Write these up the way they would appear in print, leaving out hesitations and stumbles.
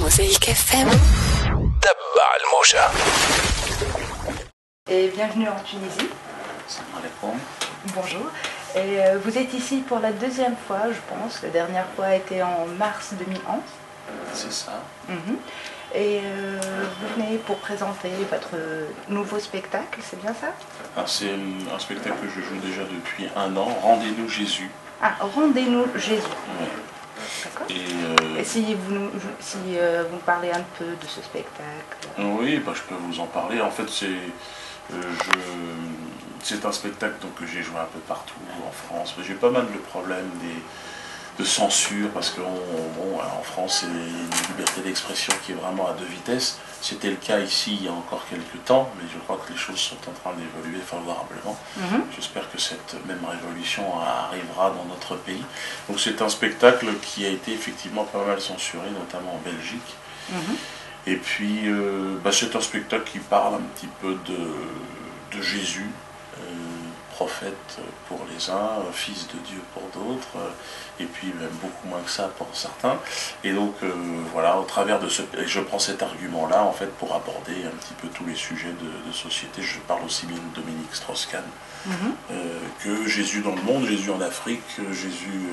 Mosaic FM. تبع الموجة. Et bienvenue en Tunisie. Salam alaikum. Bonjour. Et vous êtes ici pour la deuxième fois, je pense. La dernière fois était en mars 2011. C'est ça. Et vous venez pour présenter votre nouveau spectacle, c'est bien ça? Alors, c'est un spectacle que je joue déjà depuis 1 an, Rendez-nous Jésus. Ah, Rendez-nous Jésus. Ouais. D'accord. Et si vous parlez un peu de ce spectacle. oui, je peux vous en parler. En fait, c'est un spectacle donc, que j'ai joué un peu partout en France. J'ai pas mal de problèmes de censure parce qu'en France, c'est une liberté d'expression qui est vraiment à 2 vitesses. C'était le cas ici il y a encore quelques temps, mais je crois que les choses sont en train d'évoluer favorablement. J'espère que cette même révolution arrivera dans notre pays. Donc c'est un spectacle qui a été effectivement pas mal censuré, notamment en Belgique. Et puis c'est un spectacle qui parle un petit peu de Jésus, prophète pour les uns, fils de Dieu pour d'autres, et puis même beaucoup moins que ça pour certains. Et donc voilà, au travers de je prends cet argument-là en fait pour aborder un petit peu tous les sujets de société. Je parle aussi bien de Dominique Strauss-Kahn que Jésus dans le monde, Jésus en Afrique, Jésus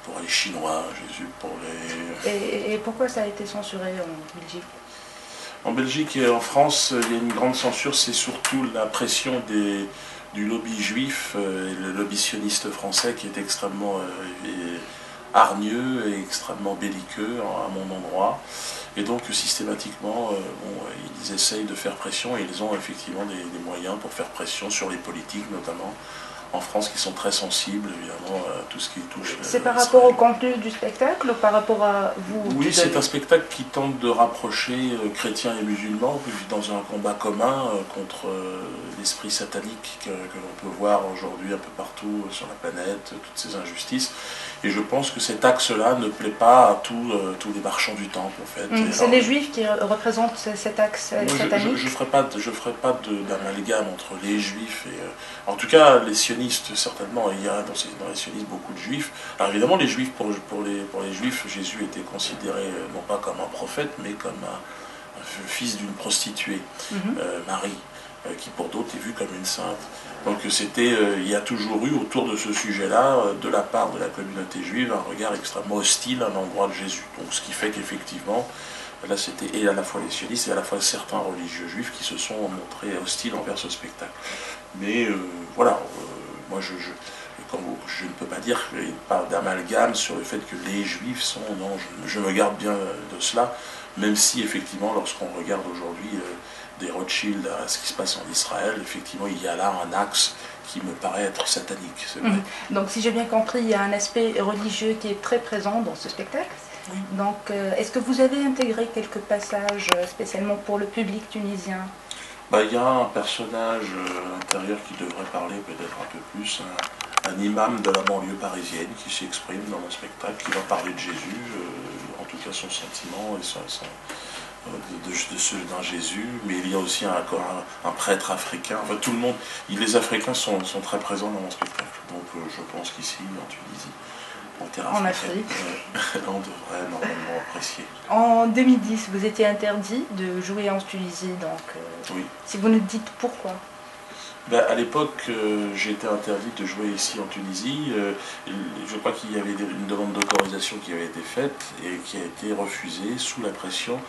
pour les Chinois, Jésus pour les... Et pourquoi ça a été censuré en Belgique? En Belgique et en France, il y a une grande censure, c'est surtout la pression du lobby juif, le lobby sioniste français qui est extrêmement hargneux et extrêmement belliqueux à mon endroit. Et donc systématiquement, ils essayent de faire pression et ils ont effectivement des moyens pour faire pression sur les politiques, notamment en France, qui sont très sensibles évidemment à tout ce qui touche... C'est par rapport au contenu du spectacle ou par rapport à vous? Oui, c'est un spectacle qui tente de rapprocher chrétiens et musulmans dans un combat commun contre l'esprit satanique que l'on peut voir aujourd'hui un peu partout sur la planète, toutes ces injustices. Et je pense que cet axe-là ne plaît pas à tous les marchands du temple, en fait. C'est les juifs qui représentent cet axe satanique? Je ferai pas d'amalgame entre les juifs et... en tout cas, les sionistes, certainement, il y a dans les sionistes beaucoup de juifs. Alors évidemment, les juifs, pour les juifs, Jésus était considéré non pas comme un prophète, mais comme un fils d'une prostituée, Marie, qui pour d'autres est vue comme une sainte. Donc il y a toujours eu autour de ce sujet-là, de la part de la communauté juive, un regard extrêmement hostile à l'endroit de Jésus. Donc ce qui fait qu'effectivement, là c'était à la fois les sionistes et à la fois certains religieux juifs qui se sont montrés hostiles envers ce spectacle. Mais voilà, moi je ne peux pas dire qu'il n'y a pas d'amalgame sur le fait que les juifs sont... Non, je me garde bien de cela, même si effectivement lorsqu'on regarde aujourd'hui des Rothschild à ce qui se passe en Israël, effectivement il y a là un axe qui me paraît être satanique, c'est vrai. Donc si j'ai bien compris, il y a un aspect religieux qui est très présent dans ce spectacle. Oui. Donc est-ce que vous avez intégré quelques passages spécialement pour le public tunisien? Il y a un personnage intérieur qui devrait parler peut-être un peu plus, un imam de la banlieue parisienne qui s'exprime dans mon spectacle, qui va parler de Jésus, en tout cas son sentiment et d'un Jésus, mais il y a aussi un prêtre africain. Enfin, tout le monde, les Africains sont très présents dans mon spectacle. Donc je pense qu'ici, en Tunisie, en Afrique, on devrait normalement apprécier. En 2010, vous étiez interdit de jouer en Tunisie, donc oui. Si vous nous dites pourquoi? À l'époque, j'ai été interdit de jouer ici en Tunisie. Je crois qu'il y avait une demande d'autorisation qui avait été faite et qui a été refusée sous la pression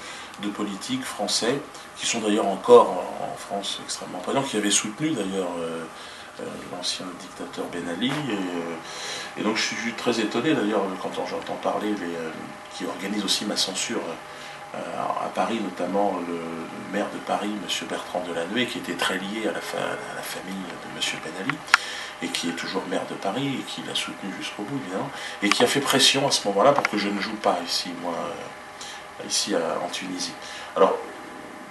de politiques français, qui sont d'ailleurs encore en France extrêmement présents, qui avaient soutenu d'ailleurs l'ancien dictateur Ben Ali. Et donc je suis très étonné d'ailleurs quand j'entends parler qui organisent aussi ma censure à Paris, notamment le maire de Paris, M. Bertrand Delanoë, qui était très lié à la famille de M. Ben Ali, et qui est toujours maire de Paris, et qui l'a soutenu jusqu'au bout, évidemment, et qui a fait pression à ce moment-là pour que je ne joue pas ici, moi, en Tunisie. Alors,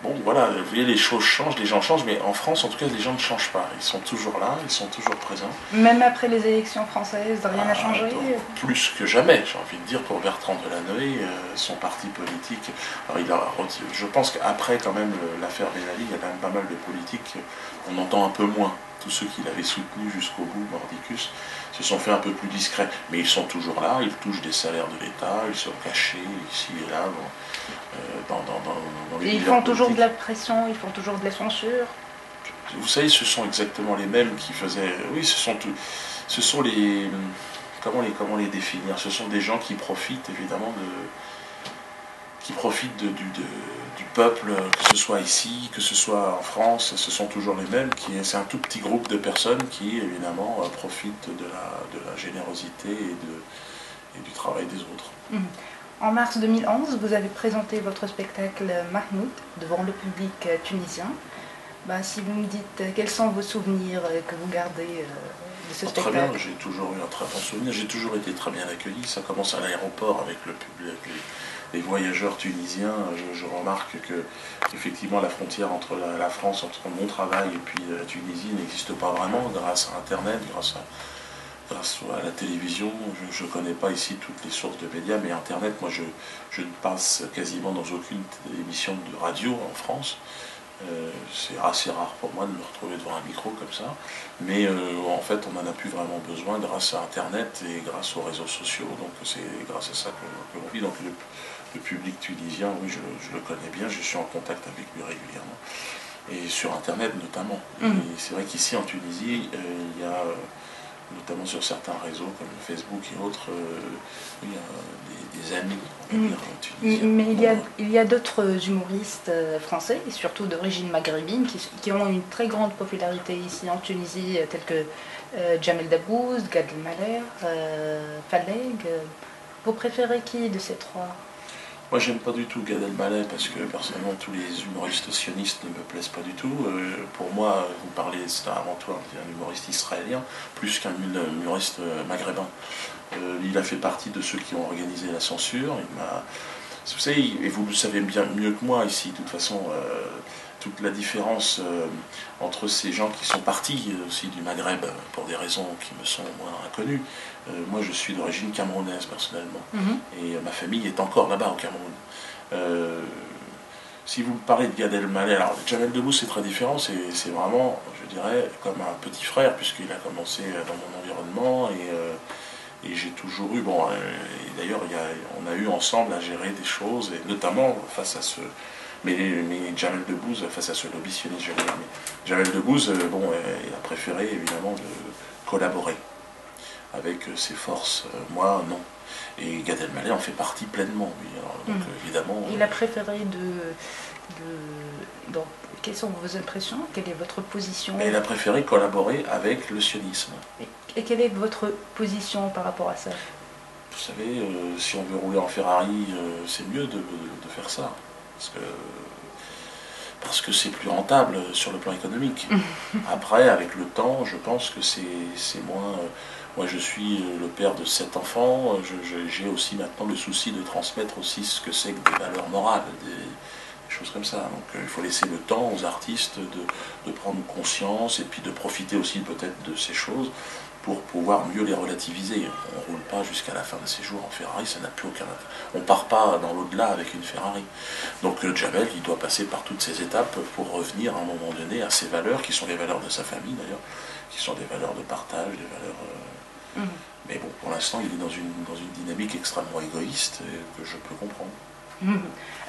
bon, voilà, vous voyez, les choses changent, les gens changent, mais en France, en tout cas, les gens ne changent pas. Ils sont toujours là, ils sont toujours présents. Même après les élections françaises, rien n'a changé? Plus que jamais, j'ai envie de dire, pour Bertrand Delanoë, son parti politique. Alors, je pense qu'après, quand même, l'affaire Ben Ali, il y a quand même pas mal de politiques qu'on entend un peu moins. tous ceux qui l'avaient soutenu jusqu'au bout, Mordicus, se sont fait un peu plus discrets. Mais ils sont toujours là, ils touchent des salaires de l'État, ils sont cachés ici et là dans les Et ils font toujours de la pression, ils font toujours de la censure. Vous savez, ce sont exactement les mêmes qui faisaient... Oui, ce sont les... Comment les définir? Ce sont des gens qui profitent évidemment du peuple, que ce soit ici, que ce soit en France, ce sont toujours les mêmes. C'est un tout petit groupe de personnes qui évidemment profitent de la générosité et du travail des autres. En mars 2011, vous avez présenté votre spectacle Mahmoud devant le public tunisien. Si vous me dites quels sont vos souvenirs que vous gardez de ce spectacle. Très bien, j'ai toujours eu un très bon souvenir, j'ai toujours été très bien accueilli. Ça commence à l'aéroport avec le public, les voyageurs tunisiens. Je remarque que effectivement la frontière entre la France, entre mon travail et puis la Tunisie n'existe pas vraiment grâce à Internet, grâce à la télévision. Je ne connais pas ici toutes les sources de médias, mais Internet, moi je ne passe quasiment dans aucune émission de radio en France. C'est assez rare pour moi de me retrouver devant un micro comme ça, mais en fait on n'en a plus vraiment besoin grâce à Internet et grâce aux réseaux sociaux, donc c'est grâce à ça que l'on vit. Donc le public tunisien, oui, je le connais bien, je suis en contact avec lui régulièrement, et sur Internet notamment. Et c'est vrai qu'ici en Tunisie, il y a notamment sur certains réseaux comme Facebook et autres, il y a des amis, on va dire, tunisiens. Mais il y a d'autres humoristes français, et surtout d'origine maghrébine, qui ont une très grande popularité ici en Tunisie, tels que Jamel Debbouze, Gad Elmaleh, Faleg. Vous préférez qui de ces trois? Moi, j'aime pas du tout Gad Elmaleh parce que personnellement, tous les humoristes sionistes ne me plaisent pas du tout. Pour moi, vous parlez, c'est avant tout un humoriste israélien, plus qu'un humoriste maghrébin. Il a fait partie de ceux qui ont organisé la censure. Vous savez, et vous le savez bien mieux que moi ici, de toute façon, toute la différence entre ces gens qui sont partis aussi du Maghreb pour des raisons qui me sont moins inconnues. Moi, je suis d'origine camerounaise personnellement, et ma famille est encore là-bas au Cameroun. Si vous me parlez de Gad Elmaleh, alors Jamel Debbouze c'est très différent, c'est vraiment, je dirais, comme un petit frère, puisqu'il a commencé dans mon environnement, et j'ai toujours eu, et d'ailleurs on a eu ensemble à gérer des choses, et notamment face à ce... Mais Jamel Debbouze, face à ce lobby sioniste, Jamel Debbouze, il a préféré évidemment de collaborer avec ses forces. Moi, non. Et Gad Elmaleh en fait partie pleinement, oui. Alors, donc, évidemment... Il a préféré Donc, quelles sont vos impressions? Quelle est votre position? Il a préféré collaborer avec le sionisme. Et quelle est votre position par rapport à ça? Vous savez, si on veut rouler en Ferrari, c'est mieux de faire ça. Parce que c'est plus rentable sur le plan économique. Après, avec le temps, je pense que c'est moins... Moi, je suis le père de 7 enfants, j'ai aussi maintenant le souci de transmettre aussi ce que c'est que des valeurs morales, des choses comme ça. Donc il faut laisser le temps aux artistes de prendre conscience et puis de profiter aussi peut-être de ces choses pour pouvoir mieux les relativiser. On ne roule pas jusqu'à la fin de ses jours en Ferrari, ça n'a plus aucun intérêt. On ne part pas dans l'au-delà avec une Ferrari. Donc Jamel, il doit passer par toutes ces étapes pour revenir à un moment donné à ses valeurs, qui sont les valeurs de sa famille d'ailleurs, qui sont des valeurs de partage, des valeurs... Mais bon, pour l'instant, il est dans une dynamique extrêmement égoïste que je peux comprendre.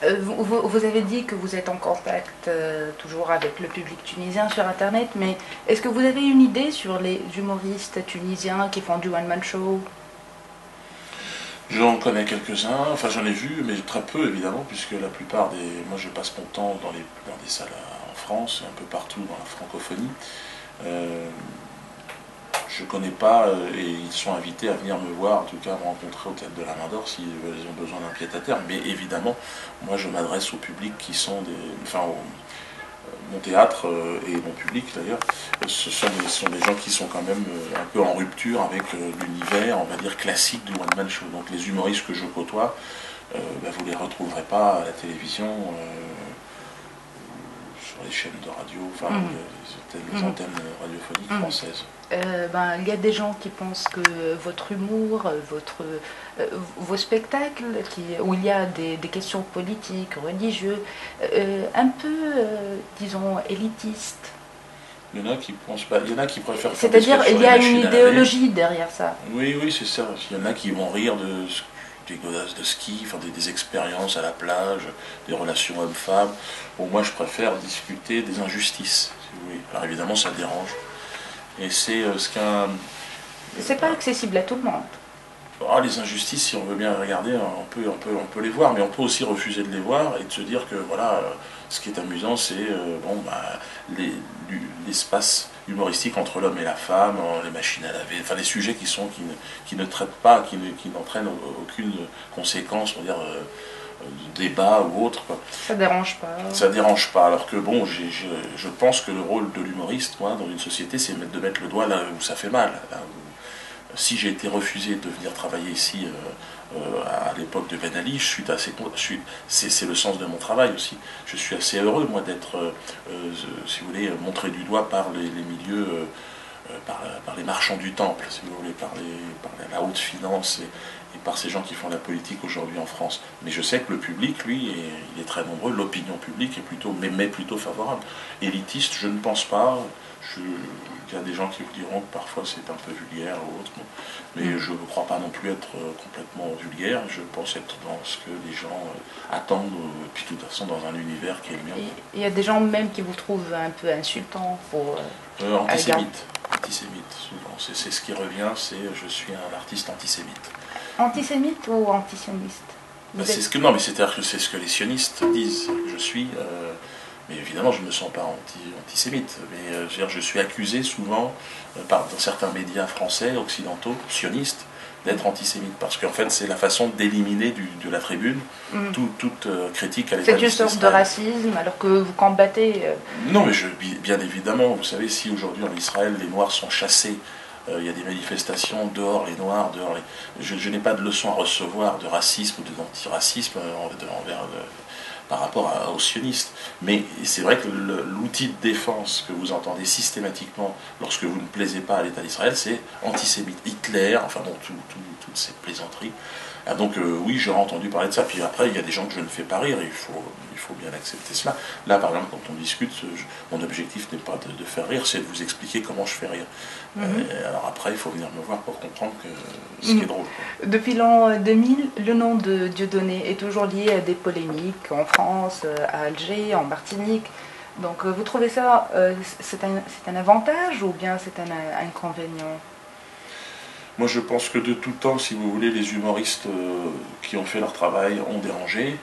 Vous avez dit que vous êtes en contact toujours avec le public tunisien sur Internet, mais est-ce que vous avez une idée sur les humoristes tunisiens qui font du one-man show? J'en connais quelques-uns, enfin j'en ai vu, mais très peu évidemment, puisque la plupart des... Moi je passe mon temps dans des salles en France, un peu partout dans la francophonie. Je ne connais pas, et ils sont invités à venir me voir, en tout cas à me rencontrer au Théâtre de la Main d'Or s'ils ont besoin d'un pied-à-terre. Mais évidemment, moi je m'adresse au public qui sont mon théâtre et mon public d'ailleurs, ce sont des gens qui sont quand même un peu en rupture avec l'univers, on va dire, classique du one-man show. Donc les humoristes que je côtoie, vous ne les retrouverez pas à la télévision, sur les chaînes de radio, enfin les antennes radiophoniques françaises. Il y a des gens qui pensent que votre humour, vos spectacles, où il y a des questions politiques, religieuses, un peu, disons, élitistes. Il y en a qui pensent pas, il y en a qui préfèrent faire des C'est-à-dire, sketchs il sur y les a une machines à laver. idéologie derrière ça. Oui, oui, c'est ça. Il y en a qui vont rire des godasses de ski, enfin, des expériences à la plage, des relations hommes-femmes. Bon, moi, je préfère discuter des injustices, si vous voulez. Alors évidemment, ça dérange. Et c'est ce qu'un... C'est pas accessible à tout le monde. Ah, les injustices, si on veut bien regarder, on peut les voir, mais on peut aussi refuser de les voir et de se dire que voilà, ce qui est amusant, c'est bon, bah, l'espace humoristique entre l'homme et la femme, les machines à laver, enfin les sujets qui ne traitent pas, qui n'entraînent aucune conséquence, on va dire, débat ou autre, quoi. Ça dérange pas. Ça dérange pas, alors que bon, je pense que le rôle de l'humoriste, moi, dans une société, c'est de mettre le doigt là où ça fait mal, là où si j'ai été refusé de venir travailler ici à l'époque de Ben Ali, c'est le sens de mon travail aussi. Je suis assez heureux, moi, d'être, si vous voulez, montré du doigt par les milieux, par les marchands du temple, si vous voulez, par la haute finance et par ces gens qui font la politique aujourd'hui en France. Mais je sais que le public, lui, il est très nombreux, l'opinion publique est plutôt, mais plutôt favorable. Élitiste, je ne pense pas. Il y a des gens qui vous diront que parfois c'est un peu vulgaire ou autre, mais je ne crois pas non plus être complètement vulgaire. Je pense être dans ce que les gens attendent, puis de toute façon dans un univers qui est le mien. Il y a des gens même qui vous trouvent un peu insultant pour... Antisémite. Antisémite, souvent. C'est ce qui revient, c'est je suis un artiste antisémite. Antisémite ou antisioniste? Bah, non, mais c'est-à-dire que c'est ce que les sionistes disent. Je suis... mais évidemment, je ne me sens pas antisémite. Mais je veux dire, je suis accusé souvent, dans certains médias français, occidentaux, sionistes, d'être antisémite. Parce qu'en fait, c'est la façon d'éliminer de la tribune toute critique à l'État d'Israël. C'est une sorte de racisme, alors que vous combattez... Non, mais bien évidemment, vous savez, si aujourd'hui en Israël, les Noirs sont chassés, il y a des manifestations, dehors les Noirs, dehors les... Je n'ai pas de leçon à recevoir de racisme ou d'antiracisme par rapport aux sionistes. Mais c'est vrai que l'outil de défense que vous entendez systématiquement lorsque vous ne plaisez pas à l'État d'Israël, c'est antisémite. Hitler, enfin bon, toutes ces plaisanteries. Ah, donc oui, j'aurais entendu parler de ça. Puis après, il y a des gens que je ne fais pas rire, il faut bien accepter cela. Là, par exemple, quand on discute, mon objectif n'est pas de faire rire, c'est de vous expliquer comment je fais rire. Alors après, il faut venir me voir pour comprendre ce qui est drôle. Depuis l'an 2000, le nom de Dieudonné est toujours lié à des polémiques en France, à Alger, en Martinique. Donc vous trouvez ça, c'est un avantage ou bien c'est un inconvénient? Moi, je pense que de tout temps, si vous voulez, les humoristes qui ont fait leur travail ont dérangé.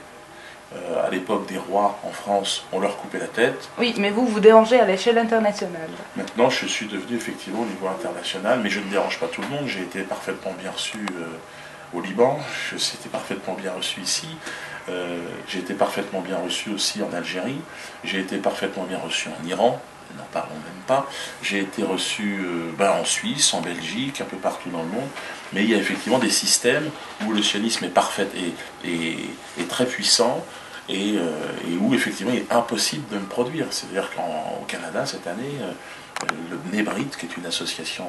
À l'époque des rois en France, on leur coupait la tête. Oui, mais vous dérangez à l'échelle internationale. Maintenant, je suis devenu effectivement au niveau international, mais je ne dérange pas tout le monde. J'ai été parfaitement bien reçu au Liban, j'ai été parfaitement bien reçu ici. J'ai été parfaitement bien reçu aussi en Algérie. J'ai été parfaitement bien reçu en Iran. N'en parlons même pas. J'ai été reçu en Suisse, en Belgique, un peu partout dans le monde. Mais il y a effectivement des systèmes où le sionisme est parfait et très puissant et où effectivement il est impossible de me produire. C'est-à-dire qu'au Canada, cette année, le Bnei qui est une association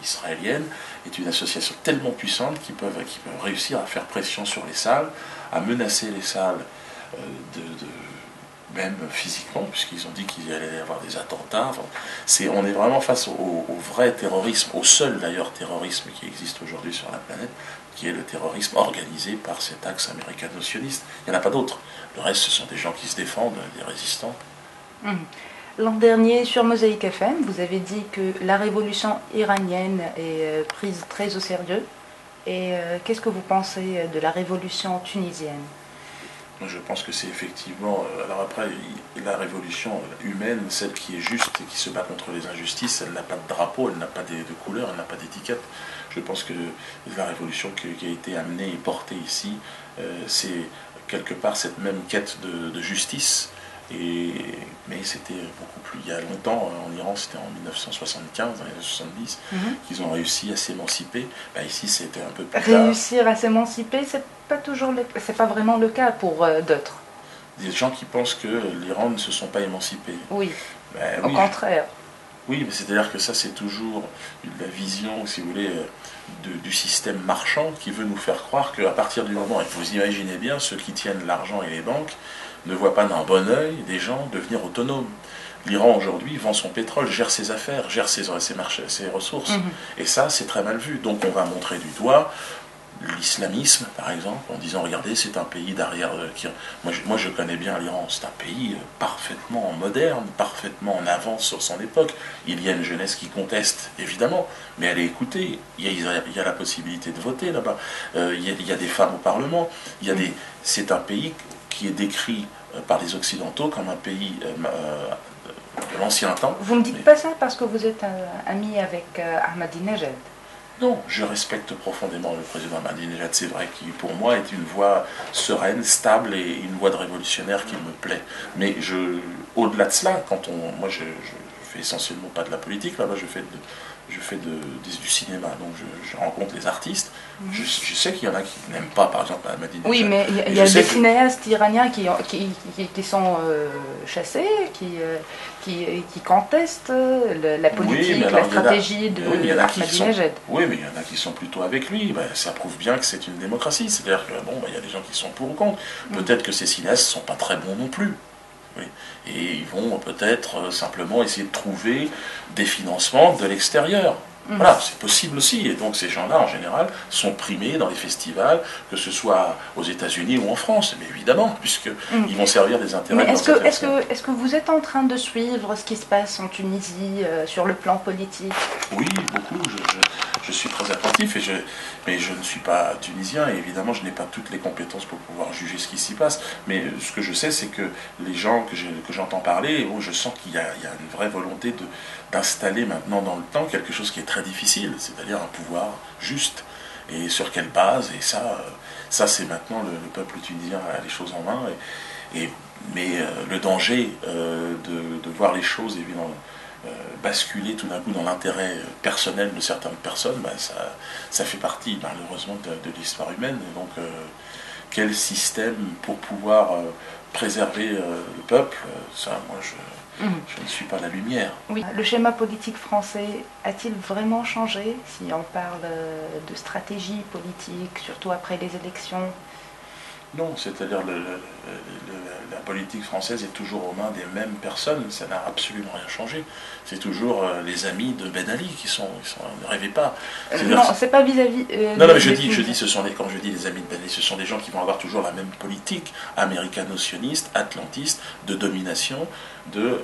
israélienne, est une association tellement puissante qu'ils peuvent réussir à faire pression sur les salles, à menacer les salles même physiquement, puisqu'ils ont dit qu'il allait y avoir des attentats. Enfin, on est vraiment face au vrai terrorisme, au seul d'ailleurs terrorisme qui existe aujourd'hui sur la planète, qui est le terrorisme organisé par cet axe américano-sioniste. Il n'y en a pas d'autre. Le reste, ce sont des gens qui se défendent, des résistants. L'an dernier, sur Mosaïque FM, vous avez dit que la révolution iranienne est prise très au sérieux. Et qu'est-ce que vous pensez de la révolution tunisienne? Je pense que c'est effectivement... alors après, la révolution humaine, celle qui est juste et qui se bat contre les injustices, elle n'a pas de drapeau, elle n'a pas de couleur, elle n'a pas d'étiquette. Je pense que la révolution qui a été amenée et portée ici, c'est quelque part cette même quête de justice. Mais c'était beaucoup plus il y a longtemps, en Iran c'était en 1975, dans les années 70, qu'ils ont réussi à s'émanciper. Ici c'était un peu plus tard. Réussir à s'émanciper, c'est pas vraiment le cas pour d'autres. Des gens qui pensent que l'Iran ne se sont pas émancipés. Oui, au contraire. Oui, mais c'est-à-dire que ça c'est toujours la vision, si vous voulez, du système marchand qui veut nous faire croire qu'à partir du moment, et vous imaginez bien, ceux qui tiennent l'argent et les banques, ne voient pas d'un bon œil des gens devenir autonomes. L'Iran aujourd'hui vend son pétrole, gère ses affaires, gère ses marchés, ses ressources. Et ça, c'est très mal vu. Donc on va montrer du doigt l'islamisme, par exemple, en disant, regardez, c'est un pays derrière... Moi, je connais bien l'Iran, c'est un pays parfaitement moderne, parfaitement en avance sur son époque. Il y a une jeunesse qui conteste, évidemment, mais elle est écoutée. Il y a la possibilité de voter là-bas. Il y a des femmes au Parlement. C'est un pays qui est décrit par les Occidentaux comme un pays de l'ancien temps. Vous ne dites pas ça parce que vous êtes ami avec Ahmadinejad? Non, je respecte profondément le président Ahmadinejad. C'est vrai qu'il, pour moi, est une voix sereine, stable et une voix de révolutionnaire qui me plaît. Mais au-delà de cela, moi, je fais essentiellement pas de la politique. Là-bas, je fais du cinéma. Donc, je rencontre les artistes. Je sais qu'il y en a qui n'aiment pas, par exemple, Ahmadinejad. Oui, mais il y a des cinéastes iraniens qui sont chassés, qui contestent la politique, la stratégie de Ahmadinejad. Oui, mais il y en a qui sont plutôt avec lui. Ben, ça prouve bien que c'est une démocratie. C'est-à-dire que il y a des gens qui sont pour ou contre. Peut-être que ces cinéastes ne sont pas très bons non plus. Oui. Et ils vont peut-être simplement essayer de trouver des financements de l'extérieur. Voilà, c'est possible aussi. Et donc ces gens-là, en général, sont primés dans les festivals, que ce soit aux États-Unis ou en France, mais évidemment, puisqu'ils vont servir des intérêts. Mais est-ce que vous êtes en train de suivre ce qui se passe en Tunisie sur le plan politique? Oui, beaucoup. Je suis très attentif, mais je ne suis pas tunisien, et évidemment, je n'ai pas toutes les compétences pour pouvoir juger ce qui s'y passe. Mais ce que je sais, c'est que les gens que j'entends parler, je sens qu'il y a une vraie volonté d'installer maintenant dans le temps quelque chose qui est très difficile, c'est-à-dire un pouvoir juste. Et sur quelle base? Et ça c'est maintenant le peuple tunisien a les choses en main. Mais le danger de voir les choses évidemment basculer tout d'un coup dans l'intérêt personnel de certaines personnes, ça fait partie malheureusement de l'histoire humaine. Et donc quel système pour pouvoir préserver le peuple, ça moi je ne suis pas la lumière. Oui. Le schéma politique français a-t-il vraiment changé si on parle de stratégie politique, surtout après les élections? Non, c'est-à-dire la politique française est toujours aux mains des mêmes personnes, ça n'a absolument rien changé. C'est toujours les amis de Ben Ali qui sont ne rêvez pas. Non, c'est pas vis-à-vis. Non, mais je dis, quand je dis les amis de Ben Ali, ce sont des gens qui vont avoir toujours la même politique américano-sioniste, atlantiste, de domination de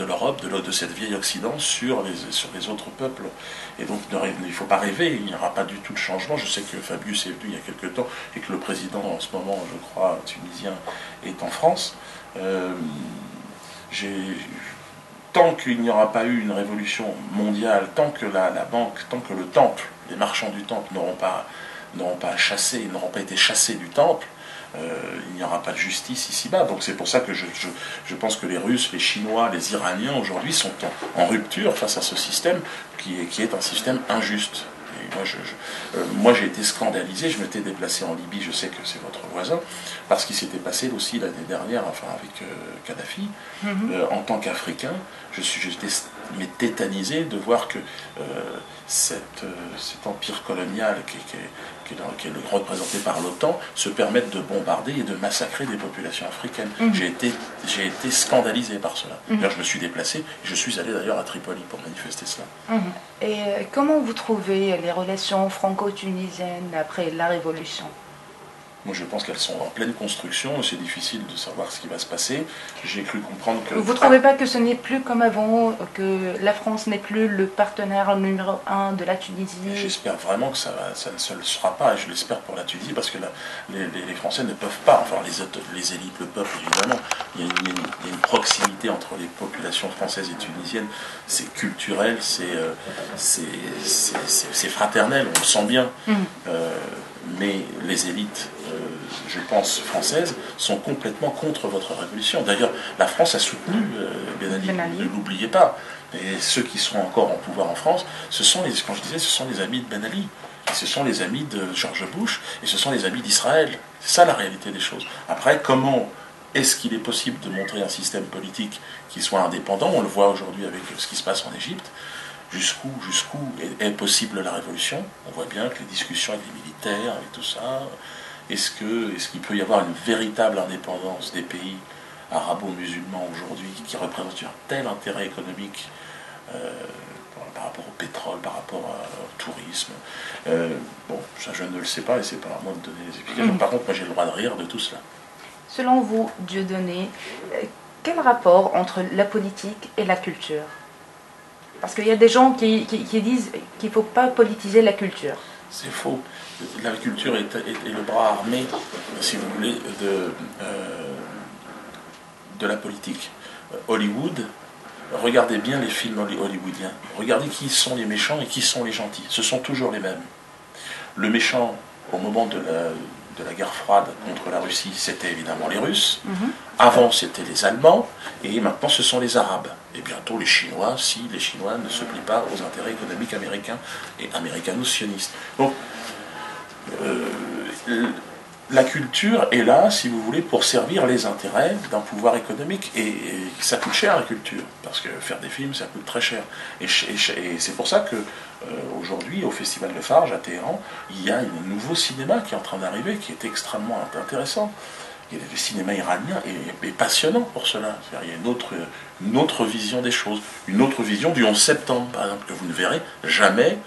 l'Europe, de cette vieille Occident sur les autres peuples. Et donc il ne faut pas rêver, il n'y aura pas du tout de changement. Je sais que Fabius est venu il y a quelque temps et que le président en ce moment, je crois, tunisien, est en France. Tant qu'il n'y aura pas eu une révolution mondiale, tant que la banque, tant que le temple, les marchands du temple n'auront pas été chassés du temple, il n'y aura pas de justice ici-bas. Donc c'est pour ça que je pense que les Russes, les Chinois, les Iraniens aujourd'hui sont en rupture face à ce système qui est un système injuste. Et moi j'ai été scandalisé, je m'étais déplacé en Libye, je sais que c'est votre voisin, parce qu'il s'était passé aussi l'année dernière, enfin avec Kadhafi, en tant qu'Africain, j'étais tétanisé de voir que cet empire colonial qui est représenté par l'OTAN se permette de bombarder et de massacrer des populations africaines. J'ai été scandalisé par cela. D'ailleurs, je me suis déplacé, et je suis allé d'ailleurs à Tripoli pour manifester cela. Et comment vous trouvez les relations franco-tunisiennes après la Révolution? Moi, je pense qu'elles sont en pleine construction, c'est difficile de savoir ce qui va se passer. J'ai cru comprendre que... Vous ne trouvez pas que ce n'est plus comme avant, que la France n'est plus le partenaire numéro 1 de la Tunisie? J'espère vraiment que ça ne se le sera pas, et je l'espère pour la Tunisie, parce que les Français ne peuvent pas, enfin les élites, le peuple évidemment, il y a une proximité entre les populations françaises et tunisiennes, c'est culturel, c'est fraternel, on le sent bien. Mais les élites, je pense, françaises, sont complètement contre votre révolution. D'ailleurs, la France a soutenu Ben Ali, ne l'oubliez pas. Et ceux qui sont encore en pouvoir en France, ce sont les amis de Ben Ali. Ce sont les amis de George Bush, et ce sont les amis d'Israël. C'est ça la réalité des choses. Après, comment est-ce qu'il est possible de montrer un système politique qui soit indépendant? On le voit aujourd'hui avec ce qui se passe en Égypte. Jusqu'où est possible la révolution? On voit bien que les discussions avec les militaires, avec tout ça, est-ce qu'il peut y avoir une véritable indépendance des pays arabo-musulmans aujourd'hui qui représentent un tel intérêt économique par rapport au pétrole, par rapport au tourisme. Bon, ça je ne le sais pas et c'est pas à moi de donner les explications. Par contre, moi j'ai le droit de rire de tout cela. Selon vous, Dieudonné, quel rapport entre la politique et la culture? Parce qu'il y a des gens qui disent qu'il ne faut pas politiser la culture. C'est faux. La culture est le bras armé, si vous voulez, de la politique. Hollywood, regardez bien les films hollywoodiens. Regardez qui sont les méchants et qui sont les gentils. Ce sont toujours les mêmes. Le méchant, au moment de la guerre froide contre la Russie, c'était évidemment les Russes. Avant, c'était les Allemands. Et maintenant, ce sont les Arabes. Et bientôt, les Chinois, si les Chinois ne se plient pas aux intérêts économiques américains et américano-sionistes. Donc, la culture est là, si vous voulez, pour servir les intérêts d'un pouvoir économique. Et ça coûte cher, la culture, parce que faire des films, ça coûte très cher. Et c'est pour ça que aujourd'hui, au Festival de Farge, à Téhéran, il y a un nouveau cinéma qui est en train d'arriver, qui est extrêmement intéressant. Et le cinéma iranien est passionnant pour cela. Il y a une autre vision des choses, une autre vision du 11 septembre, par exemple, que vous ne verrez jamais,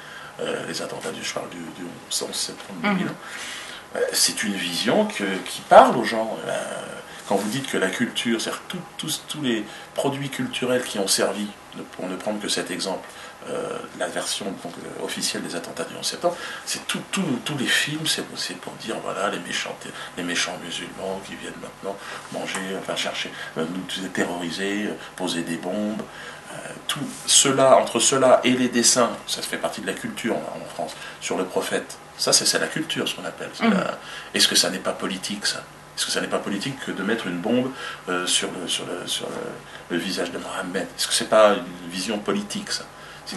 les attentats du 11 septembre 2001. C'est une vision qui parle aux gens. Quand vous dites que la culture, c'est-à-dire tous les produits culturels qui ont servi, pour ne prendre que cet exemple, la version officielle des attentats du 11 septembre, c'est tous les films, c'est pour dire, voilà, les méchants musulmans qui viennent maintenant manger, enfin chercher, nous terroriser, poser des bombes. Tout cela, entre cela et les dessins, ça fait partie de la culture en France, sur le prophète. Ça, c'est la culture, ce qu'on appelle. Est-ce que ça n'est pas politique, ça? Est-ce que ça n'est pas politique que de mettre une bombe sur le visage de Mohammed? Est-ce que c'est pas une vision politique, ça?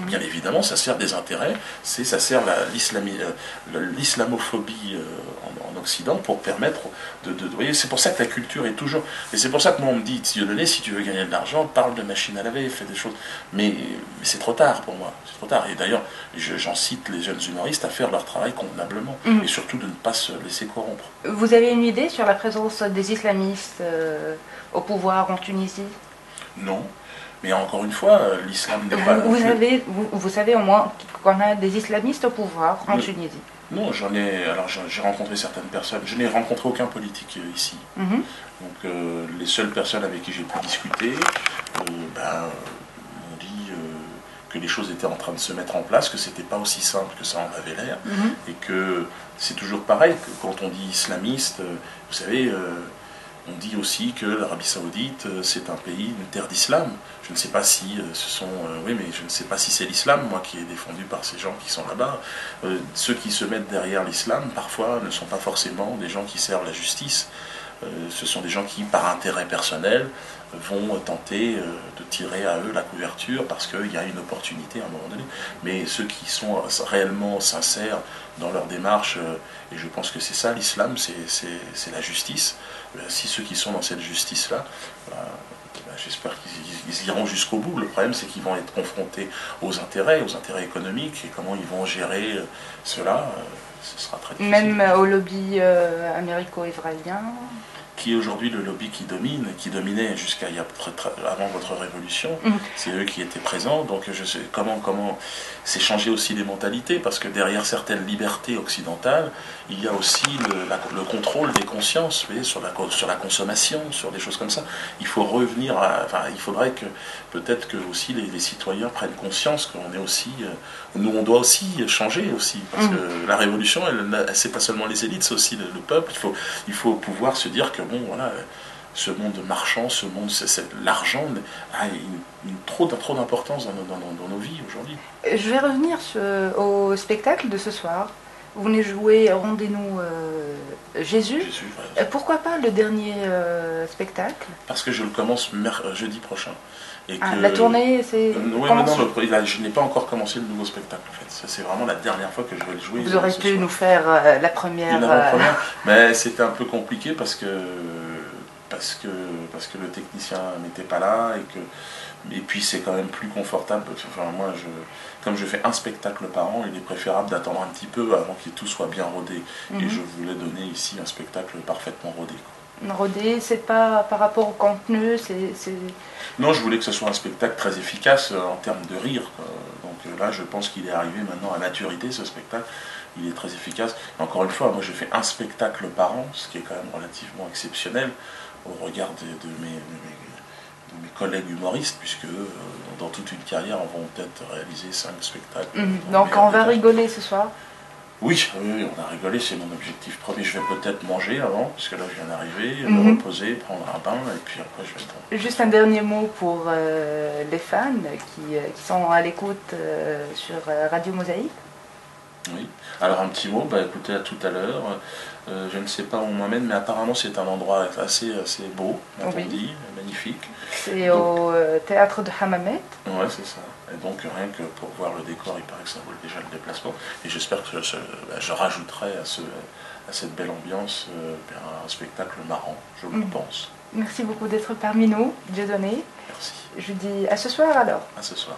Bien évidemment, ça sert des intérêts, ça sert l'islamophobie en Occident pour permettre vous voyez, c'est pour ça que la culture est toujours... Et c'est pour ça que moi on me dit, Dieudonné, si tu veux gagner de l'argent, parle de machine à laver, fais des choses. Mais c'est trop tard pour moi, c'est trop tard. Et d'ailleurs, j'incite les jeunes humoristes à faire leur travail convenablement, et surtout de ne pas se laisser corrompre. Vous avez une idée sur la présence des islamistes au pouvoir en Tunisie? Non. Mais encore une fois, l'islam n'est pas... Vous savez au moins qu'on a des islamistes au pouvoir en Tunisie? Non, j'ai rencontré certaines personnes. Je n'ai rencontré aucun politique ici. Donc les seules personnes avec qui j'ai pu discuter m'ont dit que les choses étaient en train de se mettre en place, que c'était pas aussi simple que ça en avait l'air, et que c'est toujours pareil, que quand on dit islamiste, vous savez... on dit aussi que l'Arabie Saoudite, c'est un pays, une terre d'islam. Je ne sais pas si oui, mais je ne sais pas si c'est l'islam, moi, qui est défendu par ces gens qui sont là-bas. Ceux qui se mettent derrière l'islam, parfois, ne sont pas forcément des gens qui servent la justice. Ce sont des gens qui, par intérêt personnel, vont tenter de tirer à eux la couverture parce qu'il y a une opportunité à un moment donné. Mais ceux qui sont réellement sincères dans leur démarche, et je pense que c'est ça l'islam, c'est la justice. Si ceux qui sont dans cette justice-là, j'espère qu'ils iront jusqu'au bout. Le problème, c'est qu'ils vont être confrontés aux intérêts économiques, et comment ils vont gérer cela, ce sera très difficile. Même au lobby américo-israélien? Qui est aujourd'hui le lobby qui dominait jusqu'à avant votre révolution. C'est eux qui étaient présents. Donc je sais comment c'est changé aussi les mentalités, parce que derrière certaines libertés occidentales, il y a aussi le contrôle des consciences, vous voyez, sur la consommation, sur des choses comme ça. Il faut revenir il faudrait que peut-être que aussi les citoyens prennent conscience qu'on est aussi, nous on doit aussi changer aussi, parce que la révolution, c'est pas seulement les élites, c'est aussi le peuple. Il faut pouvoir se dire que bon, voilà, ce monde marchand, l'argent a trop d'importance dans nos vies aujourd'hui. Je vais revenir au spectacle de ce soir. Vous venez jouer Rendez-nous Jésus. Pourquoi pas le dernier spectacle? Parce que je le commence jeudi prochain. Et la tournée, c'est... Oui, mais non, je n'ai pas encore commencé le nouveau spectacle, en fait. C'est vraiment la dernière fois que je vais le jouer. Vous aurez pu nous faire la première... Mais c'était un peu compliqué parce que le technicien n'était pas là, et puis c'est quand même plus confortable. Enfin, moi, comme je fais un spectacle par an, il est préférable d'attendre un petit peu avant que tout soit bien rodé. Et je voulais donner ici un spectacle parfaitement rodé. rodé, c'est pas par rapport au contenu, c'est... Non, je voulais que ce soit un spectacle très efficace en termes de rire, quoi. Donc là, je pense qu'il est arrivé maintenant à maturité, ce spectacle. Il est très efficace. Et encore une fois, moi, j'ai fait un spectacle par an, ce qui est quand même relativement exceptionnel au regard de mes collègues humoristes, puisque dans toute une carrière, on va peut-être réaliser 5 spectacles. Donc on va rigoler ce soir. Oui, oui, on a rigolé, c'est mon objectif premier. Je vais peut-être manger avant, parce que là je viens d'arriver, me reposer, prendre un bain, et puis après je vais tomber. Juste un dernier mot pour les fans qui sont à l'écoute sur Radio Mosaïque. Oui, alors un petit mot, bah écoutez, à tout à l'heure. Je ne sais pas où on m'amène, mais apparemment c'est un endroit assez beau, on dit, magnifique. C'est au théâtre de Hammamet. Ouais, c'est ça. Et donc rien que pour voir le décor, il paraît que ça vaut déjà le déplacement. Et j'espère que je rajouterai à cette belle ambiance un spectacle marrant, je le pense. Merci beaucoup d'être parmi nous, Dieudonné. Merci. Je dis à ce soir alors. À ce soir.